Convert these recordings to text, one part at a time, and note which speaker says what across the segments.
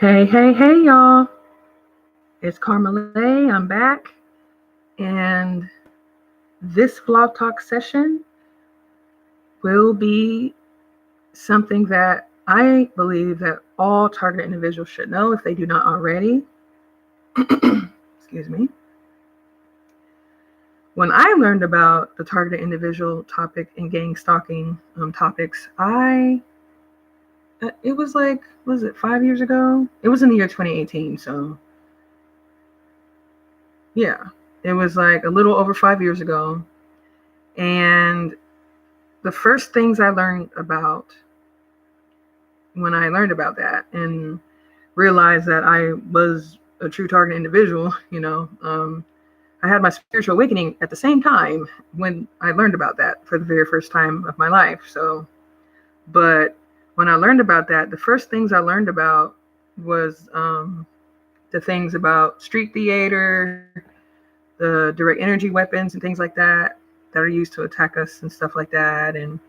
Speaker 1: Hey, y'all. It's Carmolaye. I'm back. And this vlog talk session will be something that I believe that all target individuals should know if they do not already. Excuse me. When I learned about the targeted individual topic and gang stalking topics, it was like, was it 5 years ago? It was in the year 2018. So, yeah, it was like a little over 5 years ago. And the first things I learned about when I learned about that and realized that I was a true target individual, I had my spiritual awakening at the same time when I learned about that for the very first time of my life. But when I learned about that, the first things I learned about was the things about street theater, the direct energy weapons and things like that are used to attack us and stuff like that. And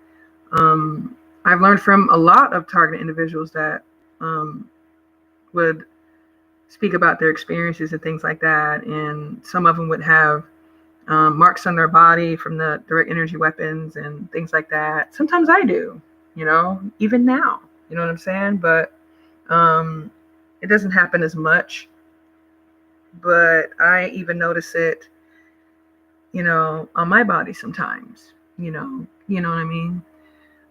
Speaker 1: I've learned from a lot of targeted individuals that would speak about their experiences and things like that. And some of them would have marks on their body from the direct energy weapons and things like that. Sometimes I do, even now, you know what I'm saying? But it doesn't happen as much. But I even notice it, on my body sometimes, you know what I mean?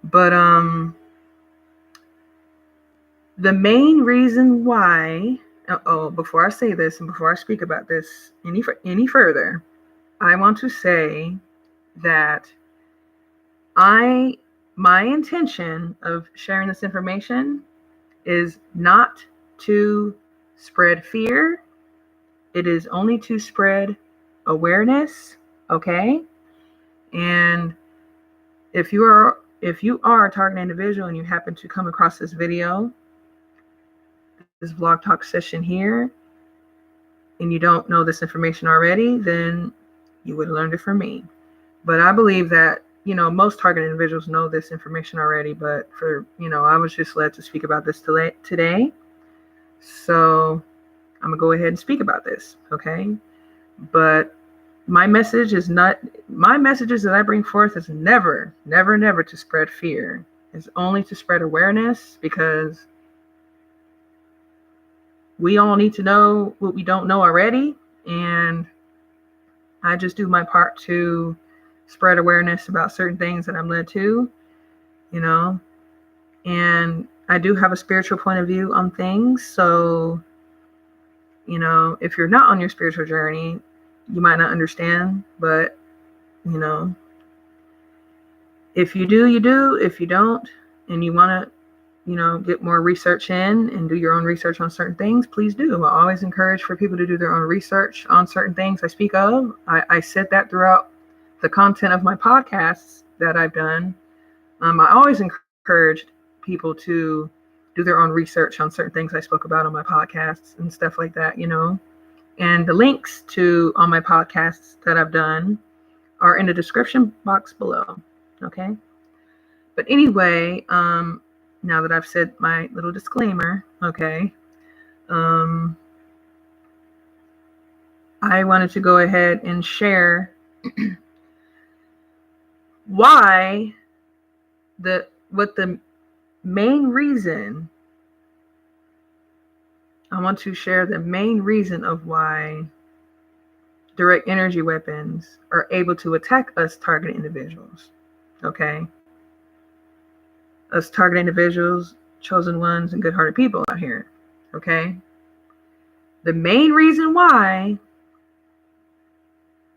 Speaker 1: But the main reason why, before I say this and before I speak about this any further, I want to say that my intention of sharing this information is not to spread fear. It is only to spread awareness, okay? And if you are a target individual and you happen to come across this video, this vlog talk session here, and you don't know this information already, then you would have learned it from me. But I believe that, most target individuals know this information already, but I was just led to speak about this today. So I'm gonna go ahead and speak about this, okay? But my messages that I bring forth is never to spread fear. It's only to spread awareness, because we all need to know what we don't know already. And I just do my part to spread awareness about certain things that I'm led to, and I do have a spiritual point of view on things. So, if you're not on your spiritual journey, you might not understand, but, if you do, you do. If you don't, and you want to, get more research in and do your own research on certain things, please do. I always encourage for people to do their own research on certain things I speak of. I said that throughout the content of my podcasts that I've done. I always encouraged people to do their own research on certain things I spoke about on my podcasts and stuff like that, And the links to all my podcasts that I've done are in the description box below, okay? But anyway, now that I've said my little disclaimer, okay, I wanted to go ahead and share what the main reason. I want to share the main reason of why direct energy weapons are able to attack us target individuals, okay? Us target individuals, chosen ones, and good-hearted people out here, okay? The main reason why,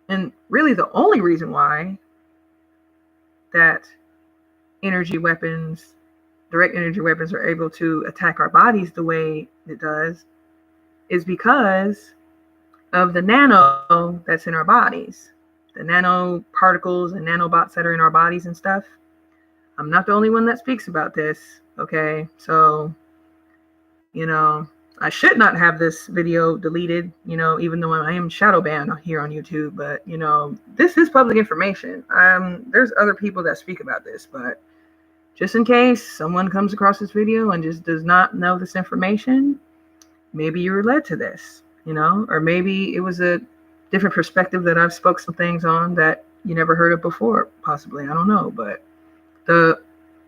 Speaker 1: and really the only reason why, that direct energy weapons are able to attack our bodies the way it does is because of the nano that's in our bodies, the nano particles and nanobots that are in our bodies and stuff. I'm not the only one that speaks about this, okay? So, I should not have this video deleted, even though I am shadow banned here on YouTube, but, this is public information. There's other people that speak about this, but just in case someone comes across this video and just does not know this information, maybe you were led to this, or maybe it was a different perspective that I've spoke some things on that you never heard of before, possibly. I don't know. But the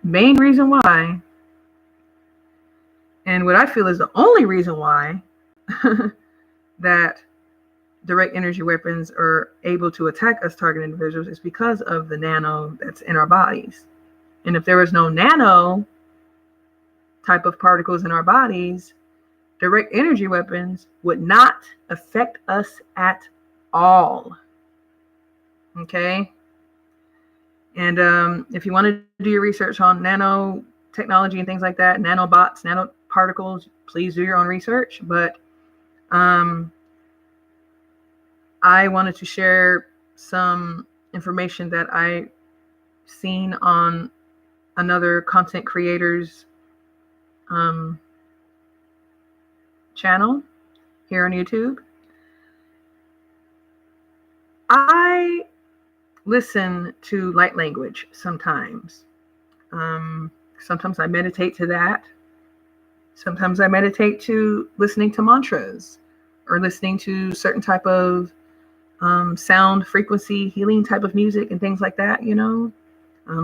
Speaker 1: main reason why, and what I feel is the only reason why, that direct energy weapons are able to attack us target individuals is because of the nano that's in our bodies. And if there was no nano type of particles in our bodies, direct energy weapons would not affect us at all. Okay? And if you want to do your research on nanotechnology and things like that, nanobots, nanoparticles, please do your own research. But I wanted to share some information that I seen on another content creator's channel here on YouTube. I listen to light language sometimes. Sometimes I meditate to that. Sometimes I meditate to listening to mantras or listening to certain type of sound frequency healing type of music and things like that,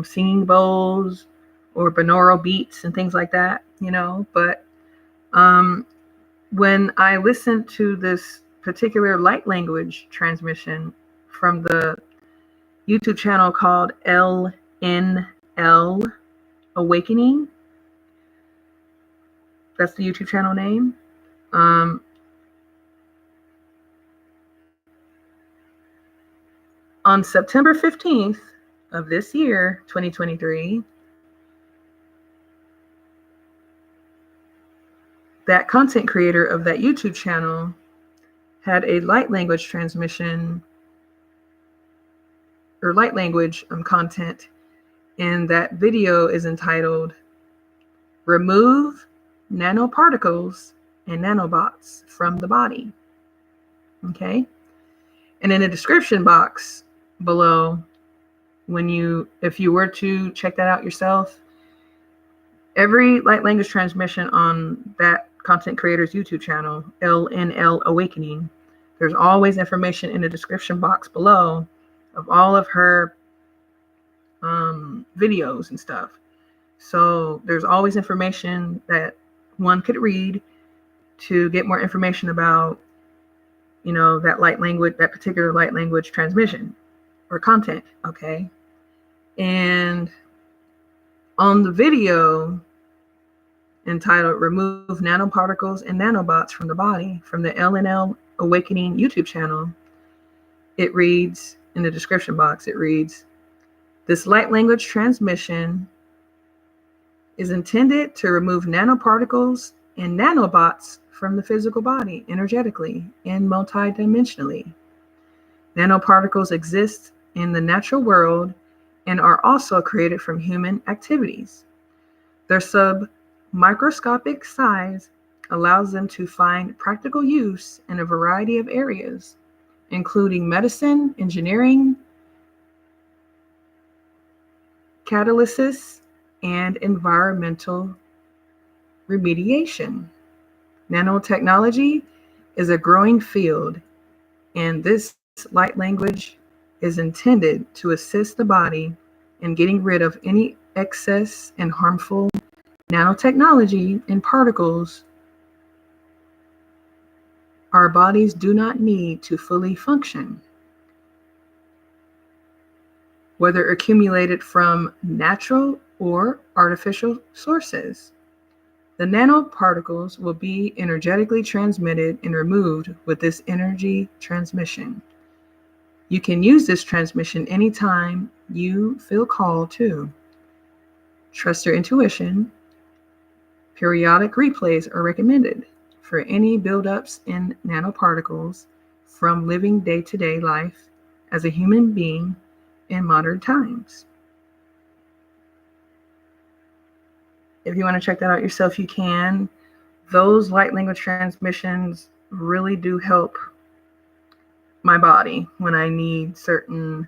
Speaker 1: singing bowls or binaural beats and things like that, But when I listened to this particular light language transmission from the YouTube channel called LNL Awakening, that's the YouTube channel name. On September 15th of this year, 2023, that content creator of that YouTube channel had a light language transmission or light language content, and that video is entitled "Remove Nanoparticles and Nanobots from the Body." Okay? And in the description box below, if you were to check that out yourself, every light language transmission on that content creator's YouTube channel, LNL Awakening, there's always information in the description box below of all of her videos and stuff. So there's always information that one could read to get more information about, that light language, that particular light language transmission or content. Okay. And on the video entitled "Remove Nanoparticles and Nanobots from the Body" from the LNL Awakening YouTube channel, it reads, in the description box, it reads, "This light language transmission is intended to remove nanoparticles and nanobots from the physical body energetically and multidimensionally. Nanoparticles exist in the natural world and are also created from human activities. Their submicroscopic size allows them to find practical use in a variety of areas, including medicine, engineering, catalysis, and environmental remediation. Nanotechnology is a growing field, and this light language is intended to assist the body in getting rid of any excess and harmful nanotechnology and particles our bodies do not need to fully function, whether accumulated from natural or artificial sources. The nanoparticles will be energetically transmitted and removed with this energy transmission. You can use this transmission anytime you feel called to. Trust your intuition. Periodic replays are recommended for any buildups in nanoparticles from living day-to-day life as a human being in modern times." If you want to check that out yourself, you can. Those light language transmissions really do help my body when I need certain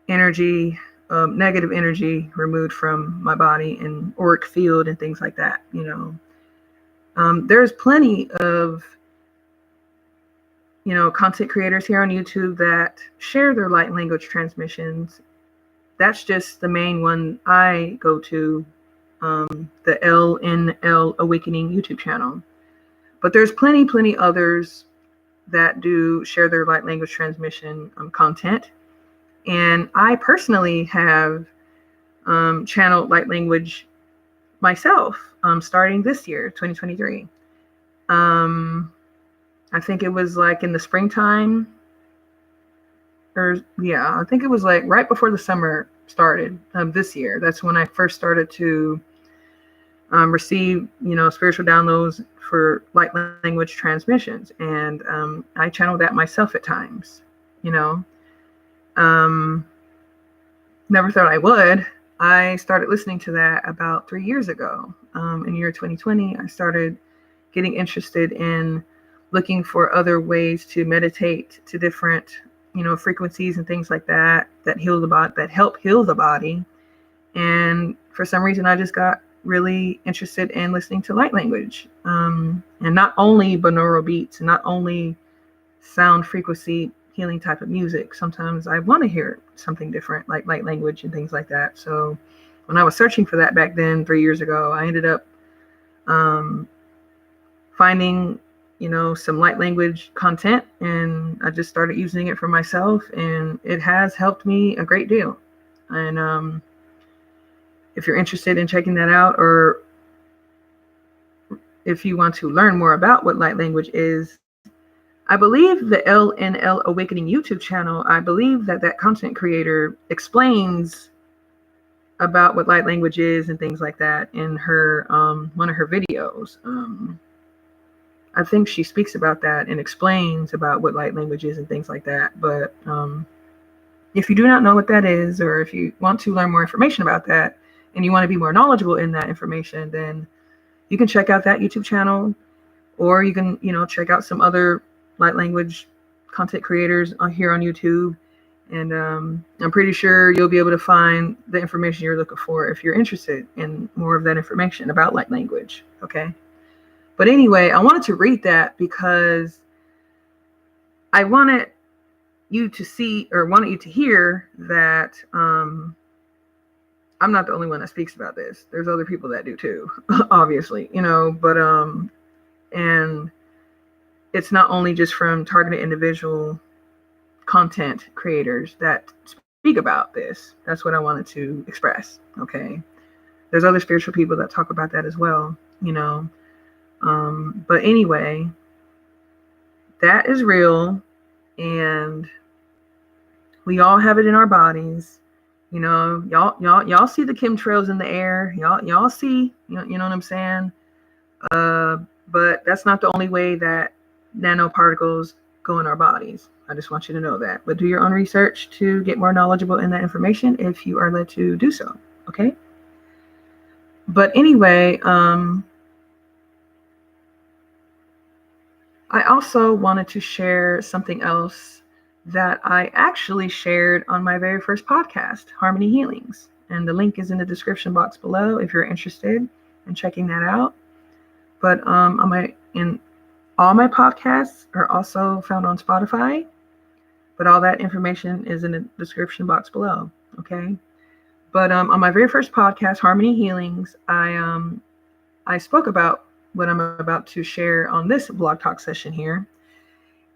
Speaker 1: energy, negative energy removed from my body and auric field and things like that, There's plenty of, content creators here on YouTube that share their light language transmissions. That's just the main one I go to, the LNL Awakening YouTube channel. But there's plenty others that do share their light language transmission content. And I personally have channeled light language myself starting this year, 2023. I think it was like in the springtime, I think it was like right before the summer started this year. That's when I first started to receive, spiritual downloads for light language transmissions. And I channeled that myself at times, never thought I would. I started listening to that about 3 years ago. In year 2020, I started getting interested in looking for other ways to meditate to different, frequencies and things like that heal the body, that help heal the body. And for some reason, I just got really interested in listening to light language, and not only binaural beats, and not only sound frequency healing type of music. Sometimes I want to hear something different, like light language and things like that. So when I was searching for that back then, 3 years ago, I ended up finding, some light language content, and I just started using it for myself, and it has helped me a great deal. And if you're interested in checking that out, or if you want to learn more about what light language is, I believe the LNL Awakening YouTube channel, I believe that content creator explains about what light language is and things like that in her one of her videos. I think she speaks about that and explains about what light language is and things like that. But if you do not know what that is, or if you want to learn more information about that and you want to be more knowledgeable in that information, then you can check out that YouTube channel, or you can, check out some other light language content creators here on YouTube. And I'm pretty sure you'll be able to find the information you're looking for if you're interested in more of that information about light language. Okay. But anyway, I wanted to read that because I wanted you to see, or wanted you to hear, that I'm not the only one that speaks about this. There's other people that do too, obviously, but and it's not only just from targeted individual content creators that speak about this. That's what I wanted to express. Okay. There's other spiritual people that talk about that as well, but anyway, that is real, and we all have it in our bodies. Y'all see the chemtrails in the air. Y'all see, you know what I'm saying? But that's not the only way that nanoparticles go in our bodies. I just want you to know that. But do your own research to get more knowledgeable in that information if you are led to do so. Okay? But anyway, I also wanted to share something else that I actually shared on my very first podcast, Harmonni Healings. And the link is in the description box below if you're interested in checking that out. But all my podcasts are also found on Spotify. But all that information is in the description box below. Okay. But on my very first podcast, Harmonni Healings, I spoke about what I'm about to share on this blog talk session here.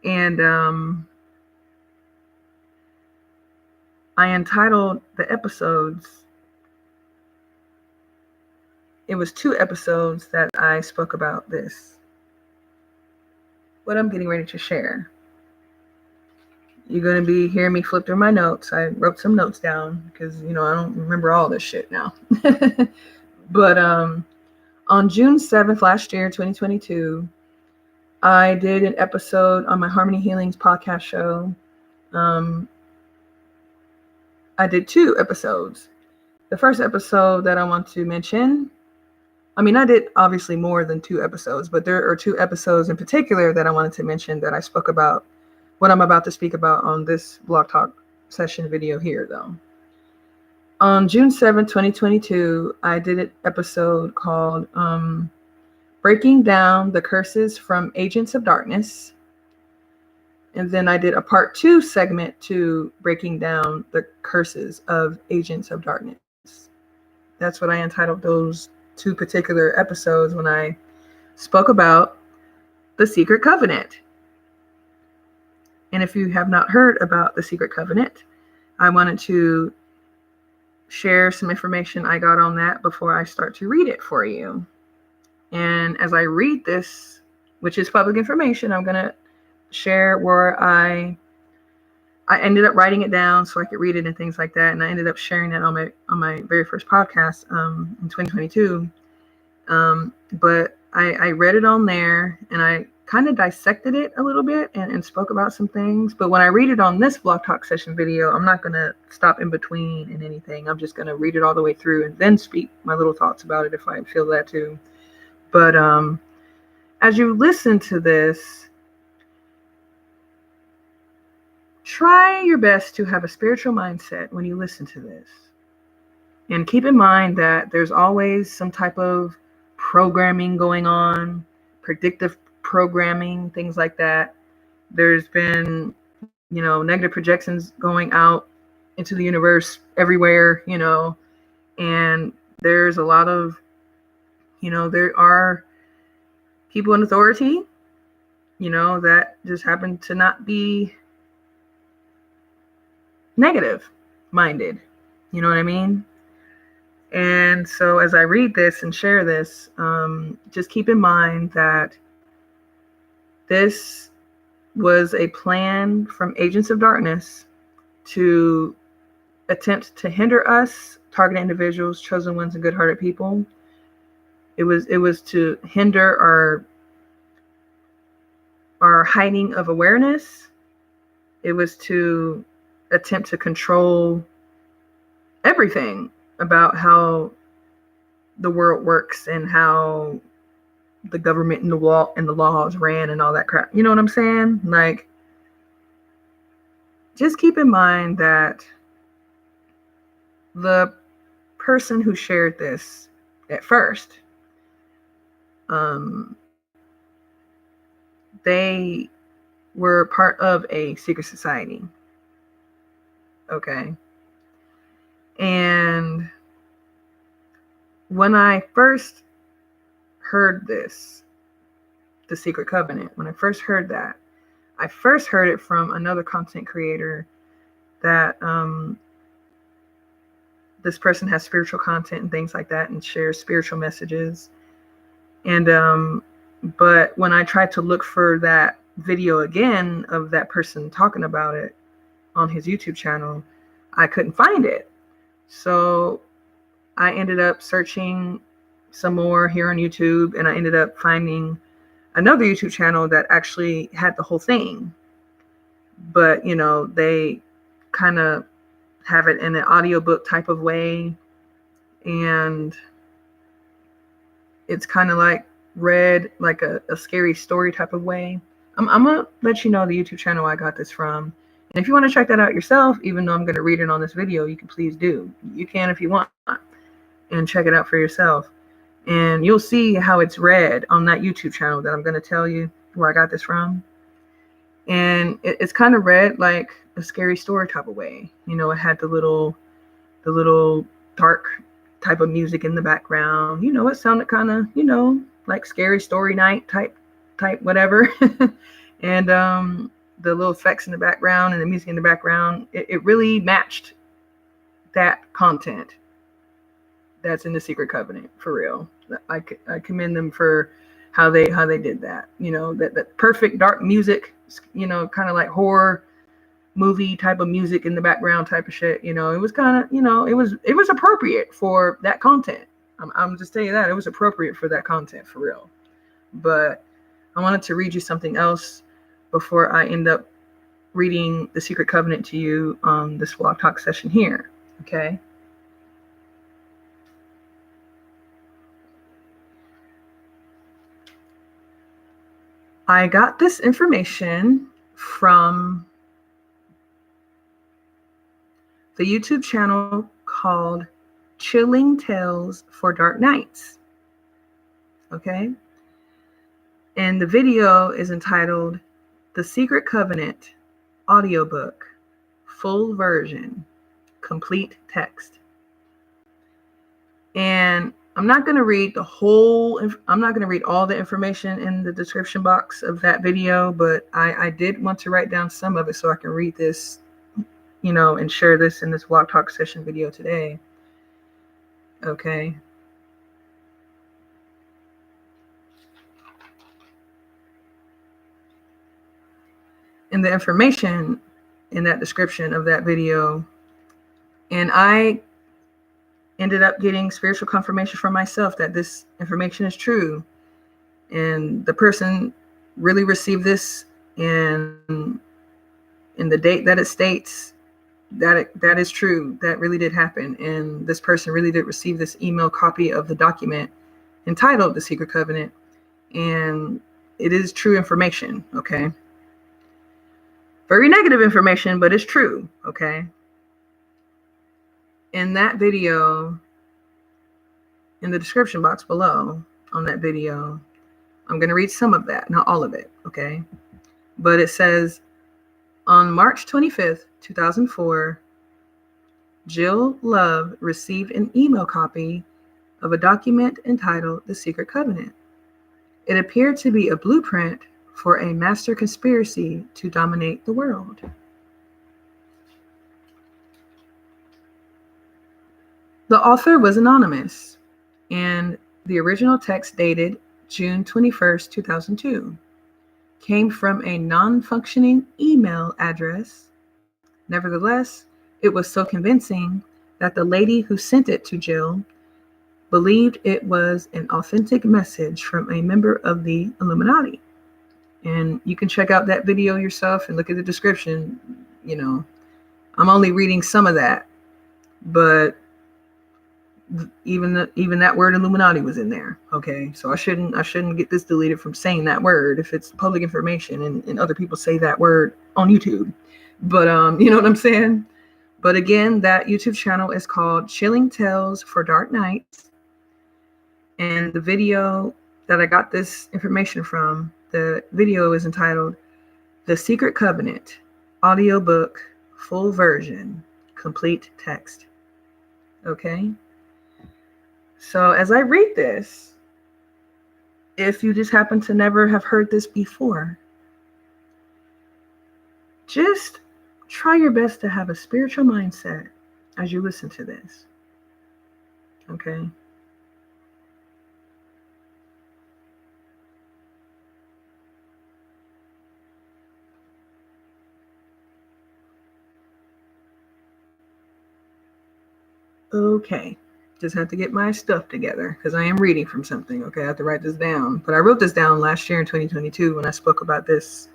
Speaker 1: And I entitled the episodes, it was 2 episodes that I spoke about this, what I'm getting ready to share. You're going to be hearing me flip through my notes. I wrote some notes down because, I don't remember all this shit now. But on June 7th last year, 2022, I did an episode on my Harmonni Healings podcast show. I did 2 episodes. The first episode that I want to mention, I did obviously more than 2 episodes, but there are 2 episodes in particular that I wanted to mention that I spoke about what I'm about to speak about on this blog talk session video here, though. On June 7th, 2022, I did an episode called breaking down the curses from Agents of Darkness. And then I did a part 2 segment to breaking down the curses of Agents of Darkness. That's what I entitled those 2 particular episodes when I spoke about the Secret Covenant. And if you have not heard about the Secret Covenant, I wanted to share some information I got on that before I start to read it for you. And as I read this, which is public information, I'm going to share where I ended up writing it down so I could read it and things like that. And I ended up sharing that on my very first podcast in 2022. But I read it on there and I kind of dissected it a little bit and spoke about some things. But when I read it on this Blog Talk Session video, I'm not going to stop in between and anything. I'm just going to read it all the way through and then speak my little thoughts about it if I feel that too. But as you listen to this, try your best to have a spiritual mindset when you listen to this. And keep in mind that there's always some type of programming going on, predictive programming, things like that. There's been, negative projections going out into the universe everywhere, and there's a lot of, there are people in authority, that just happen to not be negative minded. You know what I mean? And so as I read this and share this, just keep in mind that this was a plan from Agents of Darkness to attempt to hinder us, target individuals, chosen ones, and good-hearted people. It was to hinder our heightening of awareness. It was to attempt to control everything about how the world works and how the government and the laws ran and all that crap. You know what I'm saying? Like, just keep in mind that the person who shared this at first, they were part of a secret society. Okay. And when I first heard this, the Secret Covenant, when I first heard that, I first heard it from another content creator that this person has spiritual content and things like that and shares spiritual messages. And but when I tried to look for that video again of that person talking about it on his YouTube channel, I couldn't find it. So I ended up searching some more here on YouTube, and I ended up finding another YouTube channel that actually had the whole thing. But, they kind of have it in an audiobook type of way, and it's kind of like read like a scary story type of way. I'm going to let you know the YouTube channel I got this from. And if you want to check that out yourself, even though I'm going to read it on this video, you can please do. You can if you want, and check it out for yourself. And you'll see how it's read on that YouTube channel that I'm going to tell you where I got this from. And it's kind of read like a scary story type of way. It had the little dark type of music in the background. It sounded kind of, like Scary Story Night type whatever. And the little effects in the background and the music in the background, it really matched that content that's in the Secret Covenant, for real. I commend them for how they did that. That perfect dark music, kind of like horror movie type of music in the background type of shit. It was kind of, it was appropriate for that content. I'm just telling you that it was appropriate for that content, for real. But I wanted to read you something else before I end up reading the Secret Covenant to you on this Blog Talk session here. Okay. I got this information from the YouTube channel called Chilling Tales for Dark Nights. Okay. And the video is entitled The Secret Covenant Audiobook, Full Version, Complete Text. And I'm not going to read I'm not going to read all the information in the description box of that video, but I did want to write down some of it so I can read this, and share this in this Blog Talk session video today. Okay. And the information in that description of that video, and I ended up getting spiritual confirmation for myself that this information is true. And the person really received this in the date that it states that is true. That really did happen. And this person really did receive this email copy of the document entitled The Secret Covenant. And it is true information, okay? Very negative information, but it's true, okay? In that video, in the description box below on that video, I'm going to read some of that, not all of it, okay? But it says, on March 25th, 2004, Jill Love received an email copy of a document entitled The Secret Covenant. It appeared to be a blueprint for a master conspiracy to dominate the world. The author was anonymous, and the original text dated June 21st, 2002, came from a non-functioning email address. Nevertheless, it was so convincing that the lady who sent it to Jill believed it was an authentic message from a member of the Illuminati. And you can check out that video yourself and look at the description. I'm only reading some of that, but even that word Illuminati was in there. Okay, so I shouldn't get this deleted from saying that word if it's public information and other people say that word on YouTube. But you know what I'm saying? But again, that YouTube channel is called Chilling Tales for Dark Nights. And the video that I got this information from, the video is entitled The Secret Covenant Audiobook, Full Version, Complete Text. Okay? So as I read this, if you just happen to never have heard this before, just try your best to have a spiritual mindset as you listen to this. Okay? Okay. Just have to get my stuff together because I am reading from something. Okay, I have to write this down. But I wrote this down last year in 2022 when I spoke about this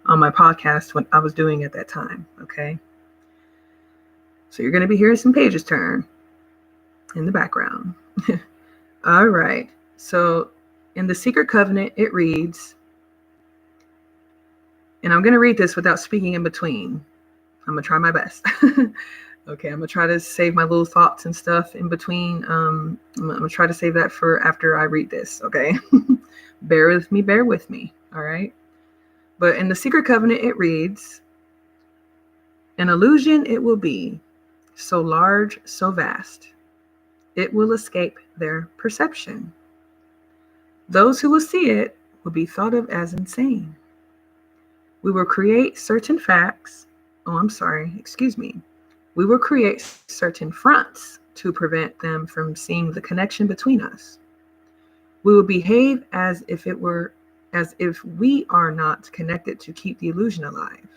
Speaker 1: on my podcast when I was doing at that time. Okay. So you're going to be hearing some pages turn in the background. All right. So in The Secret Covenant, it reads, and I'm going to read this without speaking in between. I'm going to try my best. Okay, I'm going to try to save my little thoughts and stuff in between. I'm going to try to save that for after I read this, okay? Bear with me, all right? But in The Secret Covenant, it reads, an illusion it will be, so large, so vast. It will escape their perception. Those who will see it will be thought of as insane. We will create certain facts. We will create certain fronts to prevent them from seeing the connection between us. We will behave as if we are not connected to keep the illusion alive.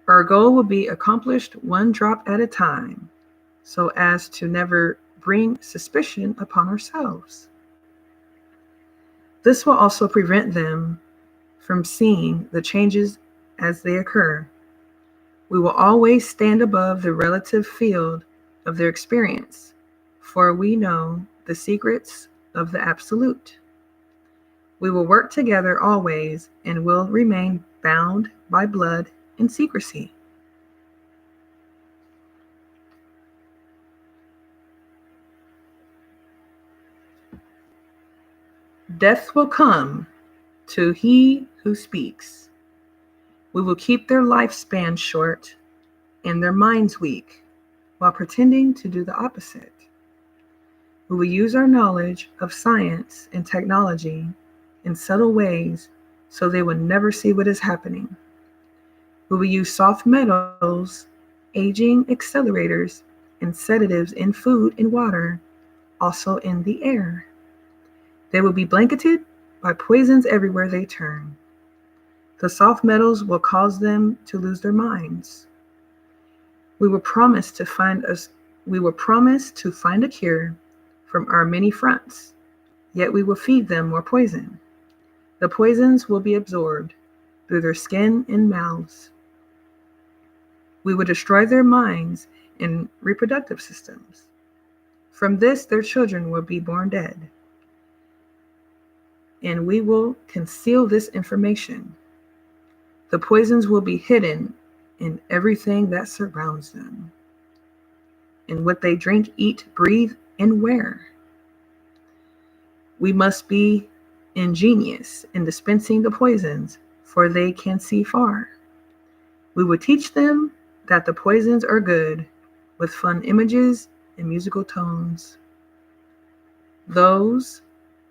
Speaker 1: Our goal will be accomplished one drop at a time, so as to never bring suspicion upon ourselves. This will also prevent them from seeing the changes as they occur. We will always stand above the relative field of their experience, for we know the secrets of the absolute. We will work together always and will remain bound by blood and secrecy. Death will come to he who speaks. We will keep their lifespan short and their minds weak while pretending to do the opposite. We will use our knowledge of science and technology in subtle ways so they will never see what is happening. We will use soft metals, aging accelerators, and sedatives in food and water, also in the air. They will be blanketed by poisons everywhere they turn. The soft metals will cause them to lose their minds. We will promise to find a cure from our many fronts, yet we will feed them more poison. The poisons will be absorbed through their skin and mouths. We will destroy their minds and reproductive systems. From this, their children will be born dead. And we will conceal this information. The poisons will be hidden in everything that surrounds them, in what they drink, eat, breathe, and wear. We must be ingenious in dispensing the poisons, for they can see far. We will teach them that the poisons are good, with fun images and musical tones. Those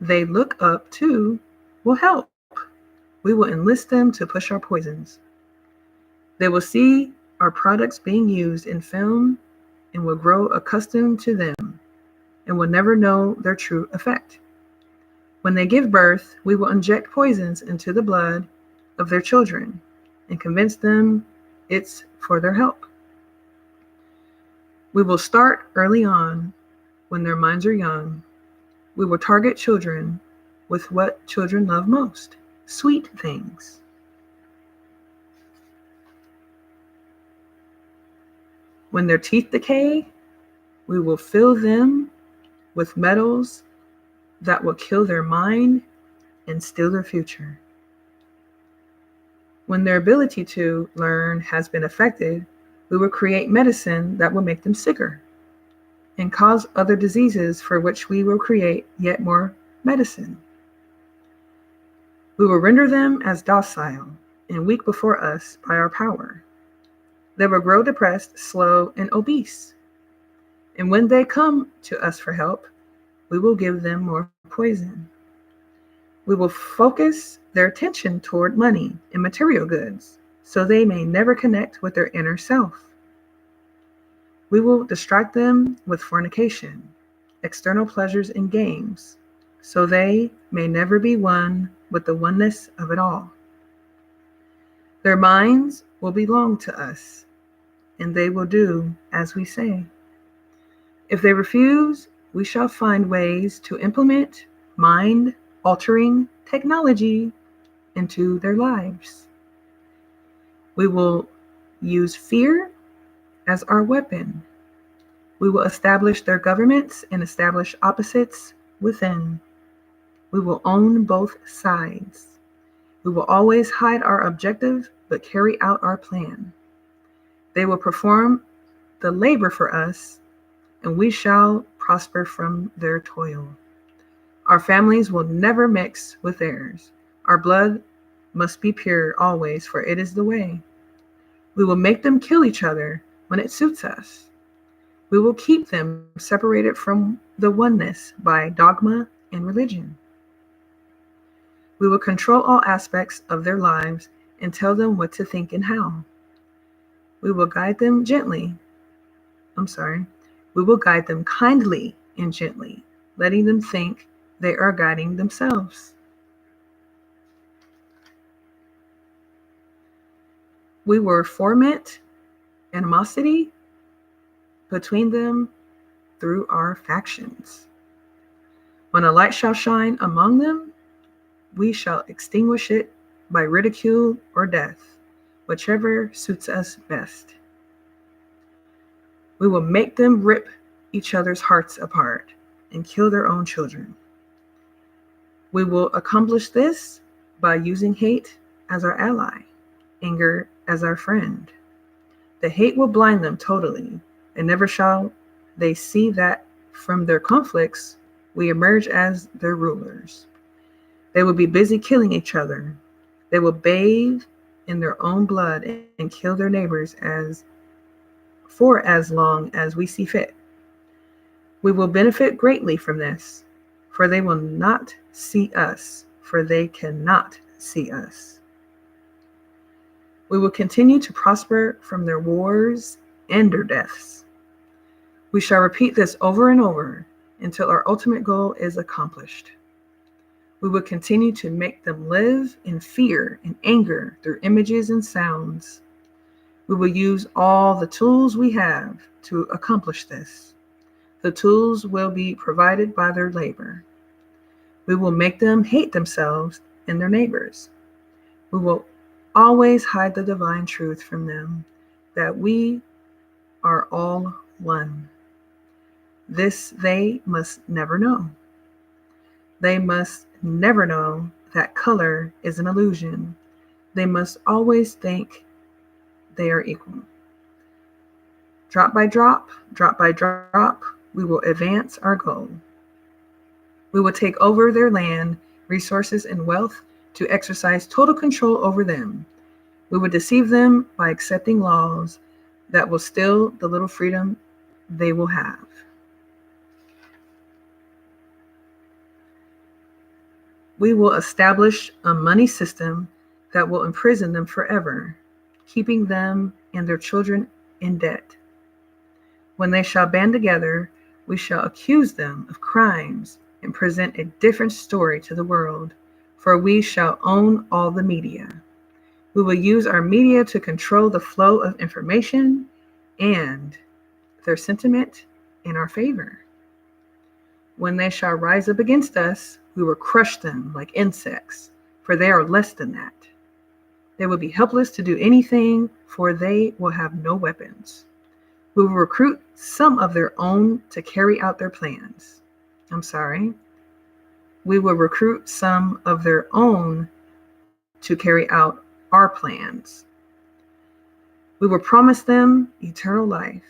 Speaker 1: they look up to will help. We will enlist them to push our poisons. They will see our products being used in film and will grow accustomed to them and will never know their true effect. When they give birth, we will inject poisons into the blood of their children and convince them it's for their help. We will start early on when their minds are young. We will target children with what children love most, sweet things. When their teeth decay, we will fill them with metals that will kill their mind and steal their future. When their ability to learn has been affected, we will create medicine that will make them sicker and cause other diseases for which we will create yet more medicine. We will render them as docile and weak before us by our power. They will grow depressed, slow, and obese. And when they come to us for help, we will give them more poison. We will focus their attention toward money and material goods, so they may never connect with their inner self. We will distract them with fornication, external pleasures, and games, so they may never be one with the oneness of it all. Their minds will belong to us, and they will do as we say. If they refuse, we shall find ways to implement mind-altering technology into their lives. We will use fear as our weapon. We will establish their governments and establish opposites within. We will own both sides. We will always hide our objective, but carry out our plan. They will perform the labor for us, and we shall prosper from their toil. Our families will never mix with theirs. Our blood must be pure always, for it is the way. We will make them kill each other when it suits us. We will keep them separated from the oneness by dogma and religion. We will control all aspects of their lives and tell them what to think and how. We will guide them We will guide them kindly and gently, letting them think they are guiding themselves. We will foment animosity between them through our factions. When a light shall shine among them, we shall extinguish it by ridicule or death, whichever suits us best. We will make them rip each other's hearts apart and kill their own children. We will accomplish this by using hate as our ally, anger as our friend. The hate will blind them totally, and never shall they see that from their conflicts we emerge as their rulers. They will be busy killing each other. They will bathe in their own blood and kill their neighbors as long as we see fit. We will benefit greatly from this, for they will not see us, for they cannot see us. We will continue to prosper from their wars and their deaths. We shall repeat this over and over until our ultimate goal is accomplished. We will continue to make them live in fear and anger through images and sounds. We will use all the tools we have to accomplish this. The tools will be provided by their labor. We will make them hate themselves and their neighbors. We will always hide the divine truth from them, that we are all one. This they must never know. They must never know that color is an illusion. They must always think they are equal. Drop by drop, we will advance our goal. We will take over their land, resources, and wealth to exercise total control over them. We will deceive them by accepting laws that will steal the little freedom they will have. We will establish a money system that will imprison them forever, keeping them and their children in debt. When they shall band together, we shall accuse them of crimes and present a different story to the world, for we shall own all the media. We will use our media to control the flow of information and their sentiment in our favor. When they shall rise up against us, we will crush them like insects, for they are less than that. They will be helpless to do anything, for they will have no weapons. We will recruit some of their own to carry out their plans. We will recruit some of their own to carry out our plans. We will promise them eternal life,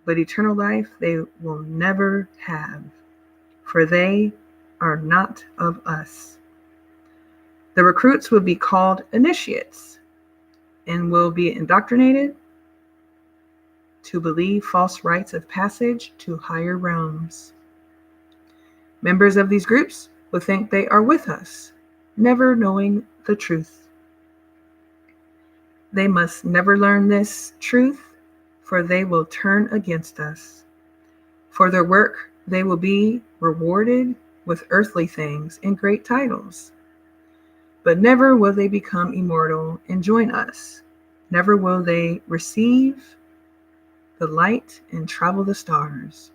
Speaker 1: but eternal life they will never have, for they are not of us. The recruits will be called initiates and will be indoctrinated to believe false rites of passage to higher realms. Members of these groups will think they are with us, never knowing the truth. They must never learn this truth, for they will turn against us. For their work, they will be rewarded with earthly things and great titles. But never will they become immortal and join us. Never will they receive the light and travel the stars.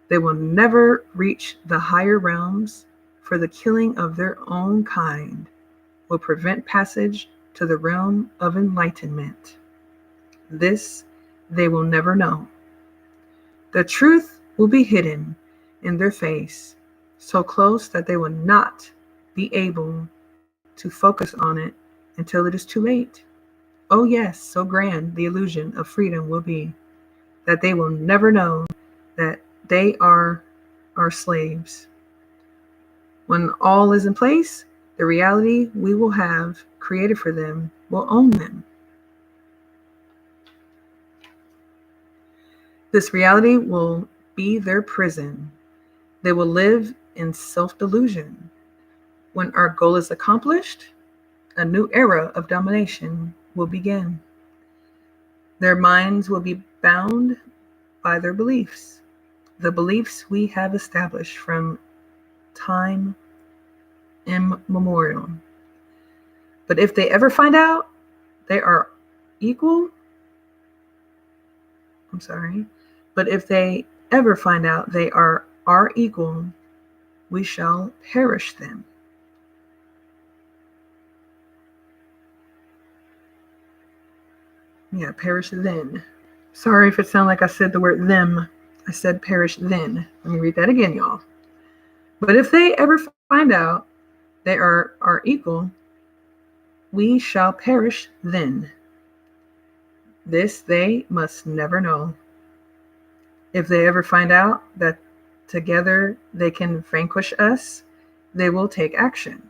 Speaker 1: They will never reach the higher realms, for the killing of their own kind will prevent passage to the realm of enlightenment. This they will never know. The truth will be hidden in their face, so close that they will not be able to focus on it until it is too late. Oh yes, so grand the illusion of freedom will be, that they will never know that they are our slaves. When all is in place, the reality we will have created for them will own them. This reality will be their prison. They will live in self-delusion. When our goal is accomplished, a new era of domination will begin. Their minds will be bound by their beliefs, the beliefs we have established from time immemorial. But if they ever find out they are equal, but if they ever find out they are our equal, we shall perish them. Yeah, perish then. Sorry if it sounded like I said the word them. I said perish then. Let me read that again, y'all. But if they ever find out they are our equal, we shall perish then. This they must never know. If they ever find out that together they can vanquish us, they will take action.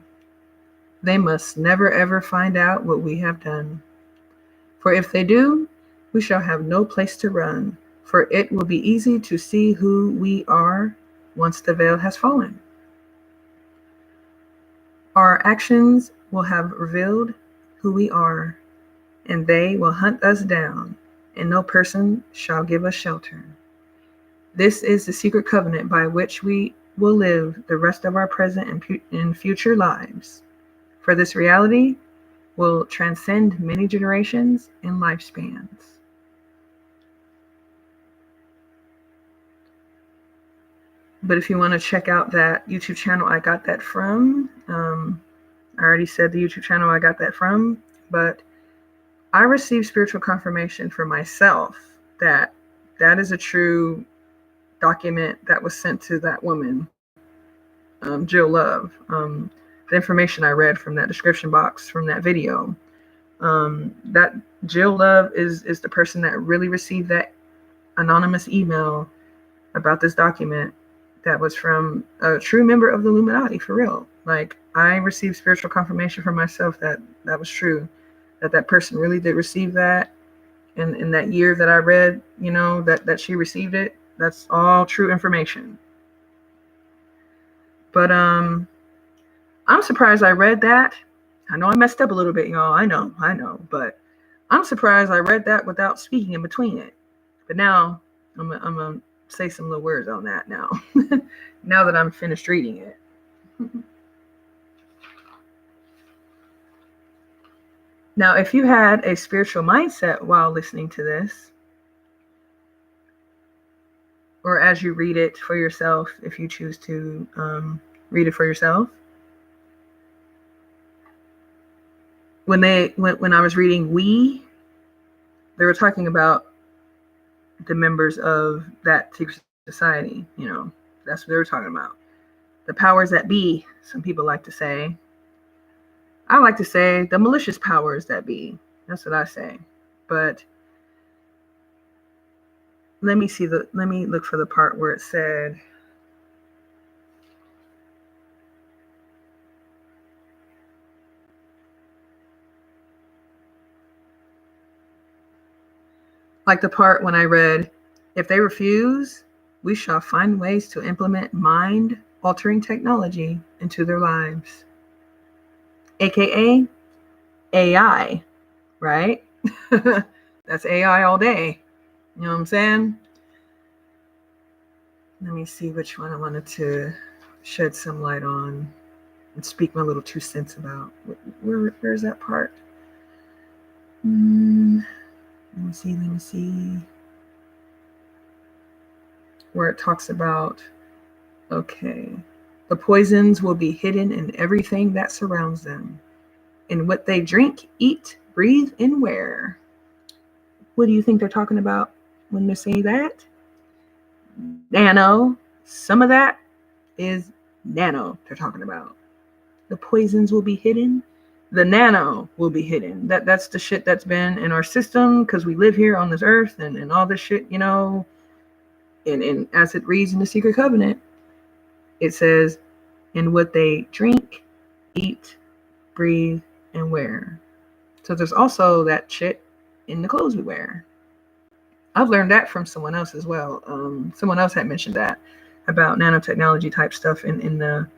Speaker 1: They must never ever find out what we have done. For if they do, we shall have no place to run, for it will be easy to see who we are once the veil has fallen. Our actions will have revealed who we are, and they will hunt us down, and no person shall give us shelter. This is the secret covenant by which we will live the rest of our present and future lives. For this reality will transcend many generations and lifespans. But if you want to check out that YouTube channel I got that from, I already said the YouTube channel I got that from, but I received spiritual confirmation for myself that that is a true document that was sent to that woman, Jill Love. The information I read from that description box from that video, that Jill Love is the person that really received that anonymous email about this document that was from a true member of the Illuminati, for real. Like, I received spiritual confirmation for myself that that was true, that that person really did receive that. And in that year that I read, that she received it, that's all true information. But I'm surprised I read that. I know I messed up a little bit, y'all. I know. But I'm surprised I read that without speaking in between it. But now I'm gonna say some little words on that now. Now that I'm finished reading it. Now, if you had a spiritual mindset while listening to this, or as you read it for yourself, if you choose to read it for yourself, when I was reading they were talking about the members of that secret society. That's what they were talking about. The powers that be, some people like to say. I like to say the malicious powers that be. That's what I say. But let me look for the part where it said, like the part when I read, if they refuse, we shall find ways to implement mind-altering technology into their lives. AKA AI, right? That's AI all day. You know what I'm saying? Let me see which one I wanted to shed some light on and speak my little 2 cents about. Where's that part? Let me see. Where it talks about, okay, the poisons will be hidden in everything that surrounds them, in what they drink, eat, breathe, and wear. What do you think they're talking about when they're saying that? Nano. Some of that is nano they're talking about. The poisons will be hidden. The nano will be hidden. That's the shit that's been in our system because we live here on this earth and all this shit, And as it reads in the Secret Covenant, it says, in what they drink, eat, breathe, and wear. So there's also that shit in the clothes we wear. I've learned that from someone else as well. Someone else had mentioned that about nanotechnology type stuff in the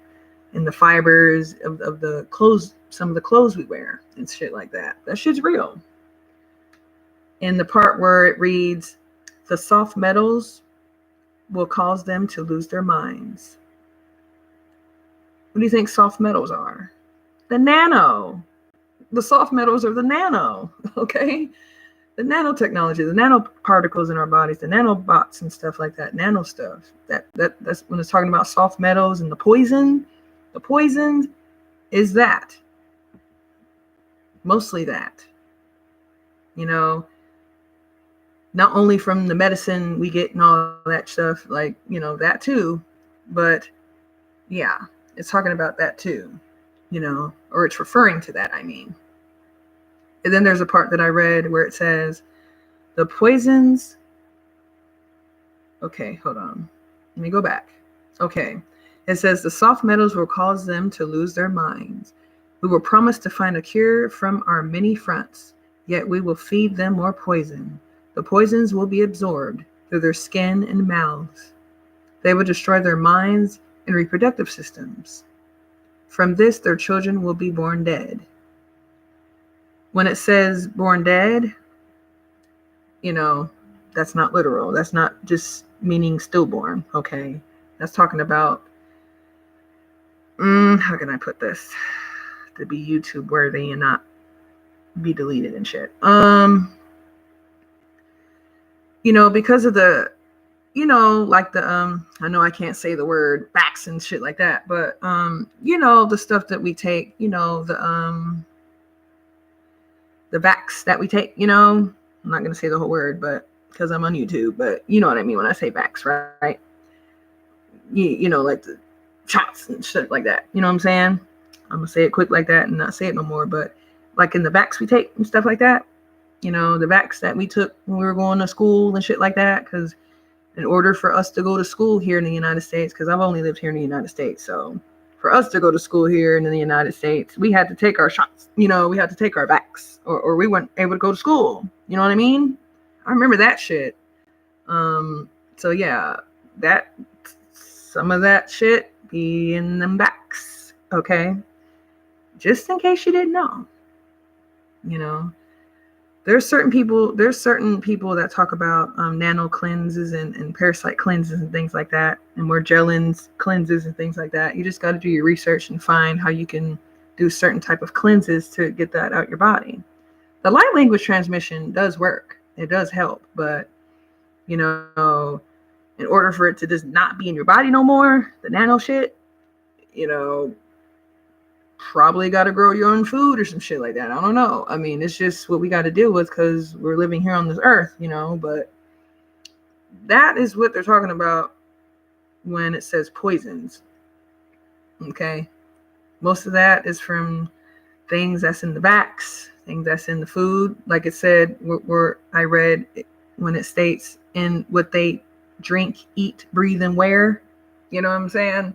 Speaker 1: fibers of the clothes, some of the clothes we wear and shit like that. That shit's real. In the part where it reads, the soft metals will cause them to lose their minds. What do you think soft metals are? The nano. The soft metals are the nano, okay? The nanotechnology, the nanoparticles in our bodies, the nanobots and stuff like that, nano stuff. That's when it's talking about soft metals and the poison. The poison is that. Mostly that. Not only from the medicine we get and all that stuff, like, that too, but yeah, it's talking about that too, or it's referring to that, I mean. And then there's a part that I read where it says, the poisons. Okay, hold on. Let me go back. Okay. It says the soft metals will cause them to lose their minds. We will promise to find a cure from our many fronts, yet we will feed them more poison. The poisons will be absorbed through their skin and mouths. They will destroy their minds and reproductive systems. From this, their children will be born dead. When it says born dead, that's not literal. That's not just meaning stillborn, okay? That's talking about, how can I put this to be YouTube worthy and not be deleted and shit? Because of the, like the, I know I can't say the word vax and shit like that, but, the stuff that we take, the vax that we take, I'm not going to say the whole word, but because I'm on YouTube, but you know what I mean when I say vax, right? Like the shots and shit like that. You know what I'm saying? I'm going to say it quick like that and not say it no more. But like in the vax we take and stuff like that, the vax that we took when we were going to school and shit like that. Because in order for us to go to school here in the United States, because I've only lived here in the United States, so for us to go to school here in the United States, we had to take our shots. We had to take our vax or we weren't able to go to school. You know what I mean? I remember that shit. So yeah, that some of that shit be in them vax, okay? Just in case you didn't know. There's certain people that talk about nano cleanses and parasite cleanses and things like that, and Morgellons cleanses and things like that. You just got to do your research and find how you can do certain type of cleanses to get that out your body. The light language transmission does work. It does help, but in order for it to just not be in your body no more, the nano shit, probably got to grow your own food or some shit like that. I don't know. I mean, it's just what we got to deal with because we're living here on this earth, but that is what they're talking about when it says poisons. Okay. Most of that is from things that's in the vax, things that's in the food. Like it said, where I read when it states in what they drink, eat, breathe, and wear. You know what I'm saying?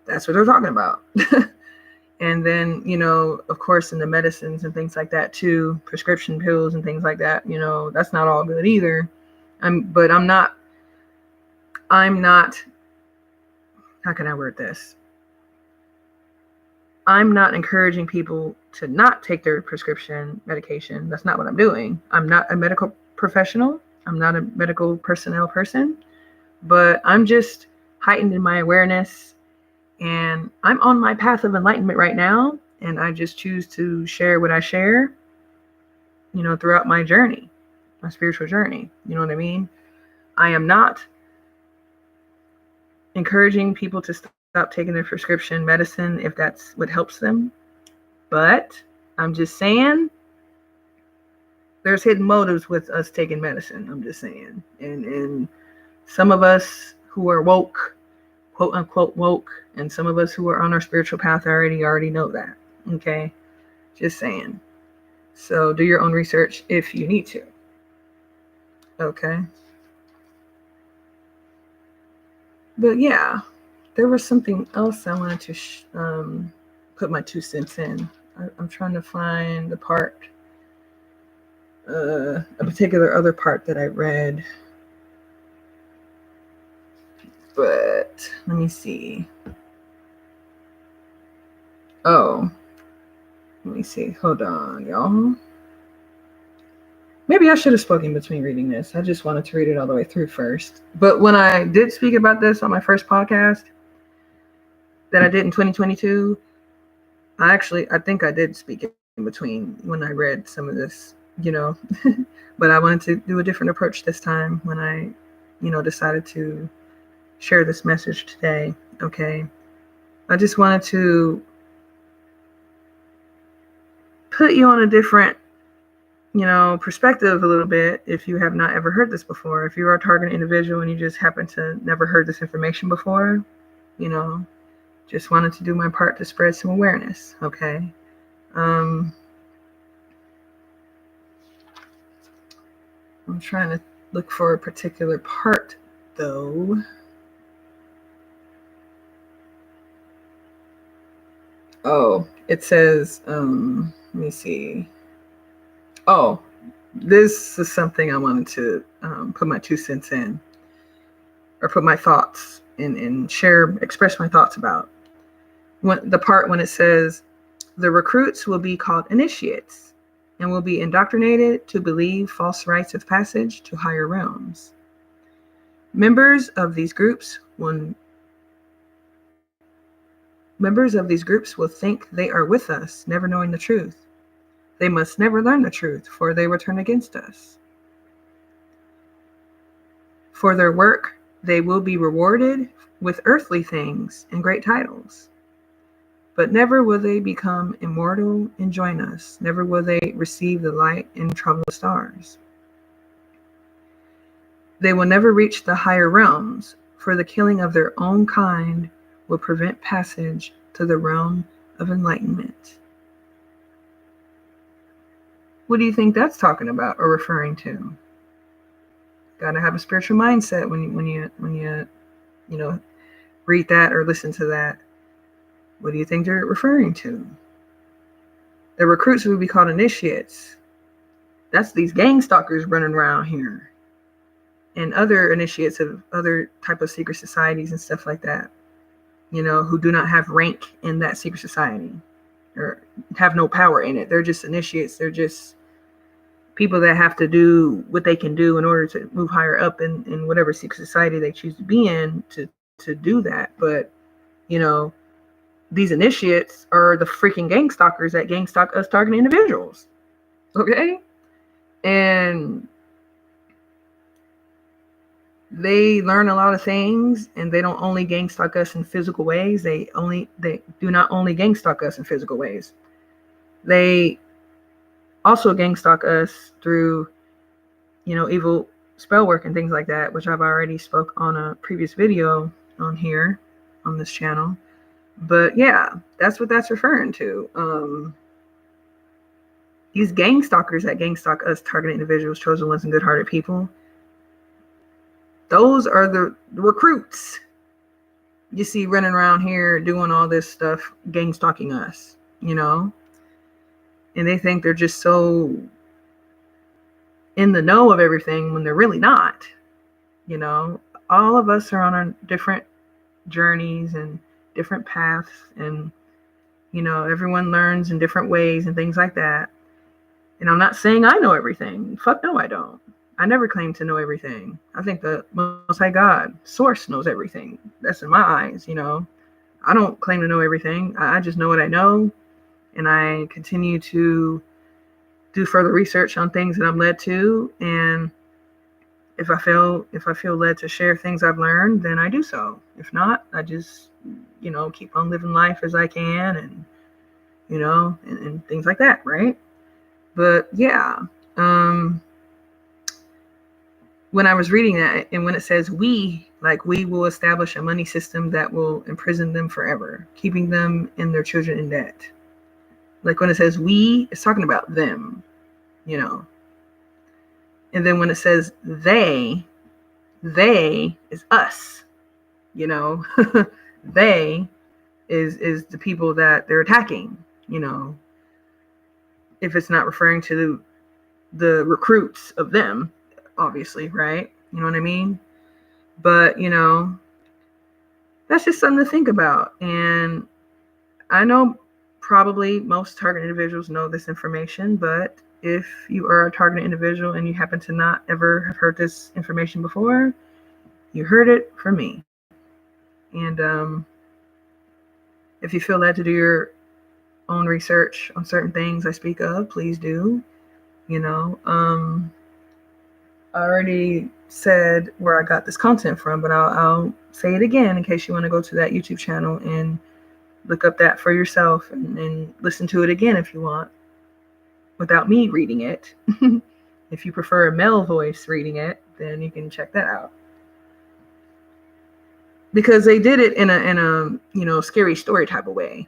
Speaker 1: That's what they're talking about. And then, of course, in the medicines and things like that too, prescription pills and things like that, that's not all good either. I'm not, how can I word this? I'm not encouraging people to not take their prescription medication. That's not what I'm doing. I'm not a medical professional. I'm not a medical personnel person, but I'm just heightened in my awareness. And I'm on my path of enlightenment right now. And I just choose to share what I share, throughout my journey, my spiritual journey. You know what I mean? I am not encouraging people to stop taking their prescription medicine if that's what helps them. But I'm just saying there's hidden motives with us taking medicine. I'm just saying. And some of us who are woke, quote unquote woke, and some of us who are on our spiritual path already know that. Okay? Just saying. So do your own research if you need to. Okay? But yeah, there was something else I wanted to put my 2 cents in. I'm trying to find the part, a particular other part that I read. But let me see. Oh, let me see. Hold on, y'all. Maybe I should have spoken between reading this. I just wanted to read it all the way through first. But when I did speak about this on my first podcast that I did in 2022, I think I did speak in between when I read some of this, but I wanted to do a different approach this time when I, decided to share this message today. Okay. I just wanted to put you on a different, perspective a little bit if you have not ever heard this before. If you are a target individual and you just happen to never heard this information before, just wanted to do my part to spread some awareness. Okay. I'm trying to look for a particular part though. Oh, It says, let me see. Oh, this is something I wanted to put my 2 cents in, or put my thoughts in, and express my thoughts about. The part when it says, the recruits will be called initiates and will be indoctrinated to believe false rites of passage to higher realms. Members of these groups will think they are with us, never knowing the truth. They must never learn the truth, for they will turn against us. For their work, they will be rewarded with earthly things and great titles. But never will they become immortal and join us. Never will they receive the light and travel the stars. They will never reach the higher realms, for the killing of their own kind will prevent passage to the realm of enlightenment. What do you think that's talking about or referring to? Gotta have a spiritual mindset when you read that or listen to that. What do you think they're referring to? The recruits will be called initiates. That's these gang stalkers running around here, and other initiates of other type of secret societies and stuff like that, who do not have rank in that secret society or have no power in it. They're just initiates. They're just people that have to do what they can do in order to move higher up in whatever secret society they choose to be in to do that. But, these initiates are the freaking gang stalkers that gang stalk us targeting individuals. Okay? And they learn a lot of things, and they don't only gang stalk us in physical ways. They do not only gang stalk us in physical ways. They also gang stalk us through, evil spell work and things like that, which I've already spoke on a previous video on here on this channel. But yeah, that's what that's referring to. These gang stalkers that gang stalk us, targeted individuals, chosen ones, and good-hearted people, those are the recruits you see running around here doing all this stuff, gang stalking us, and they think they're just so in the know of everything when they're really not. All of us are on our different journeys and different paths, and everyone learns in different ways and things like that. And I'm not saying I know everything. Fuck no, I don't. I never claim to know everything. I think the Most High God, Source, knows everything. That's in my eyes. I don't claim to know everything. I just know what I know, and I continue to do further research on things that I'm led to. And if I feel led to share things I've learned, then I do so. If not, I just keep on living life as I can, and and things like that, right? But yeah, when I was reading that, and when it says we will establish a money system that will imprison them forever, keeping them and their children in debt. Like when it says we, it's talking about them, And then when it says they is us, They is the people that they're attacking, if it's not referring to the recruits of them, obviously, right? You know what I mean? But, that's just something to think about. And I know probably most target individuals know this information, but if you are a target individual and you happen to not ever have heard this information before, you heard it from me. And if you feel led to do your own research on certain things I speak of, please do. I already said where I got this content from, but I'll say it again in case you want to go to that YouTube channel and look up that for yourself and listen to it again if you want, without me reading it. If you prefer a male voice reading it, then you can check that out. Because they did it in a scary story type of way,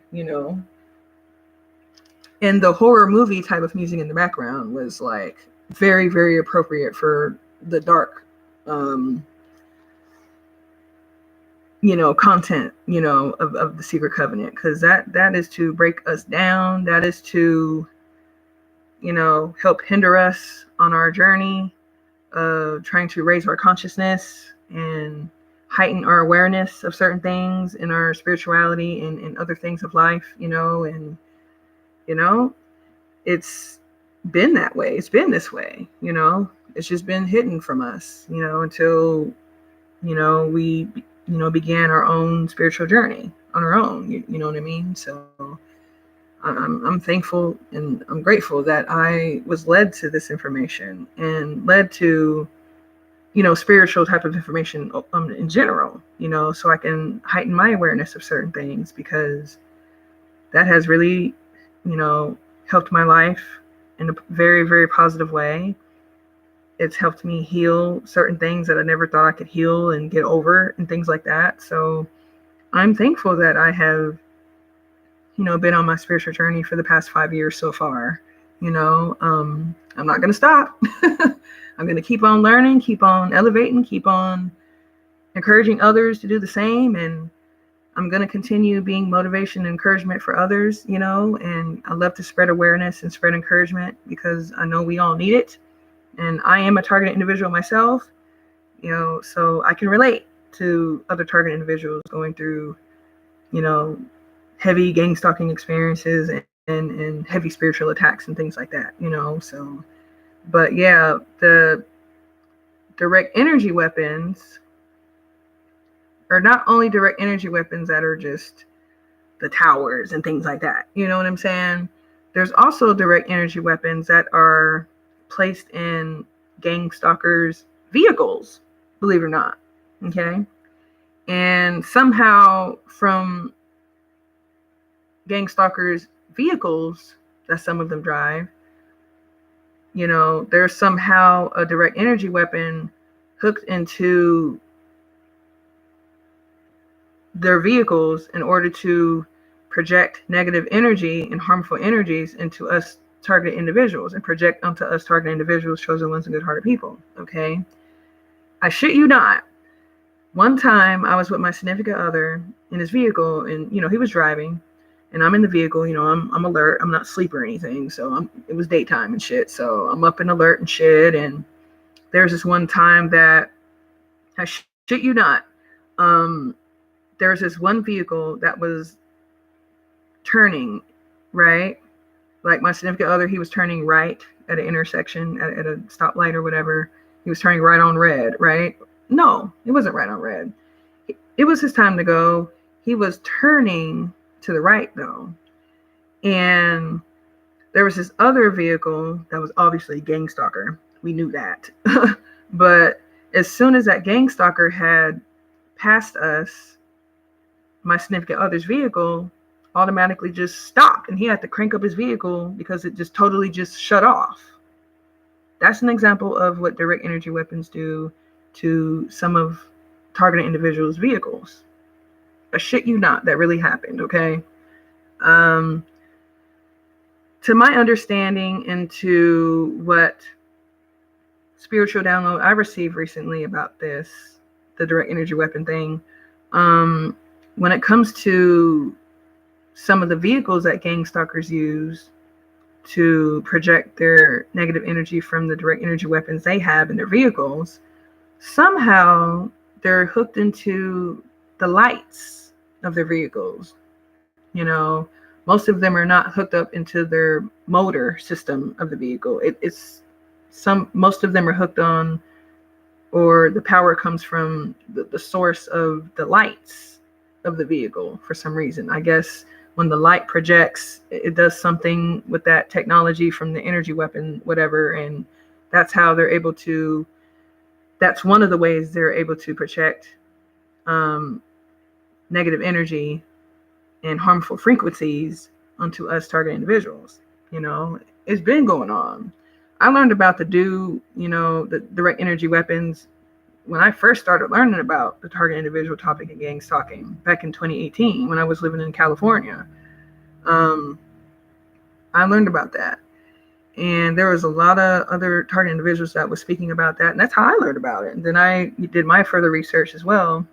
Speaker 1: And the horror movie type of music in the background was like very, very appropriate for the dark, content, of the secret covenant, because that is to break us down. That is to, help hinder us on our journey of trying to raise our consciousness and heighten our awareness of certain things in our spirituality and other things of life, and, it's been that way. It's been this way, it's just been hidden from us, until, we, began our own spiritual journey on our own, you know what I mean? So I'm thankful and I'm grateful that I was led to this information and led to, spiritual type of information in general, so I can heighten my awareness of certain things, because that has really, helped my life in a very, very positive way. It's helped me heal certain things that I never thought I could heal and get over and things like that. So I'm thankful that I have, been on my spiritual journey for the past 5 years so far. I'm not going to stop. I'm going to keep on learning, keep on elevating, keep on encouraging others to do the same. And I'm going to continue being motivation and encouragement for others, and I love to spread awareness and spread encouragement, because I know we all need it. And I am a targeted individual myself, so I can relate to other targeted individuals going through, heavy gang stalking experiences and heavy spiritual attacks and things like that, so. But yeah, the direct energy weapons are not only direct energy weapons that are just the towers and things like that. You know what I'm saying? There's also direct energy weapons that are placed in gang stalkers' vehicles, believe it or not. Okay? And somehow from gang stalkers' vehicles that some of them drive, there's somehow a direct energy weapon hooked into their vehicles in order to project negative energy and harmful energies into us targeted individuals, and project onto us targeted individuals, chosen ones, and good-hearted people. Okay? I shit you not. One time I was with my significant other in his vehicle, and, he was driving, and I'm in the vehicle, I'm alert. I'm not asleep or anything. So it was daytime and shit. So I'm up and alert and shit. And there's this one time that, I shit you not, there was this one vehicle that was turning, right? Like my significant other, he was turning right at an intersection, at a stoplight or whatever. He was turning right on red, right? No, it wasn't right on red. It was his time to go. He was turning to the right though. And there was this other vehicle that was obviously a gang stalker. We knew that. But as soon as that gang stalker had passed us, my significant other's vehicle automatically just stopped, and he had to crank up his vehicle because it just totally just shut off. That's an example of what direct energy weapons do to some of targeted individuals' vehicles. I shit you not, that really happened, okay? To my understanding, and to what spiritual download I received recently about this, the direct energy weapon thing, when it comes to some of the vehicles that gang stalkers use to project their negative energy from the direct energy weapons they have in their vehicles, somehow they're hooked into the lights of their vehicles. Most of them are not hooked up into their motor system of the vehicle. Most of them are hooked on, or the power comes from the source of the lights of the vehicle for some reason. I guess when the light projects, it does something with that technology from the energy weapon, whatever, and that's how they're able to, that's one of the ways they're able to project negative energy and harmful frequencies onto us target individuals. It's been going on. I learned about the direct energy weapons when I first started learning about the target individual topic in gang stalking back in 2018 when I was living in California. I learned about that. And there was a lot of other target individuals that was speaking about that. And that's how I learned about it. And then I did my further research as well.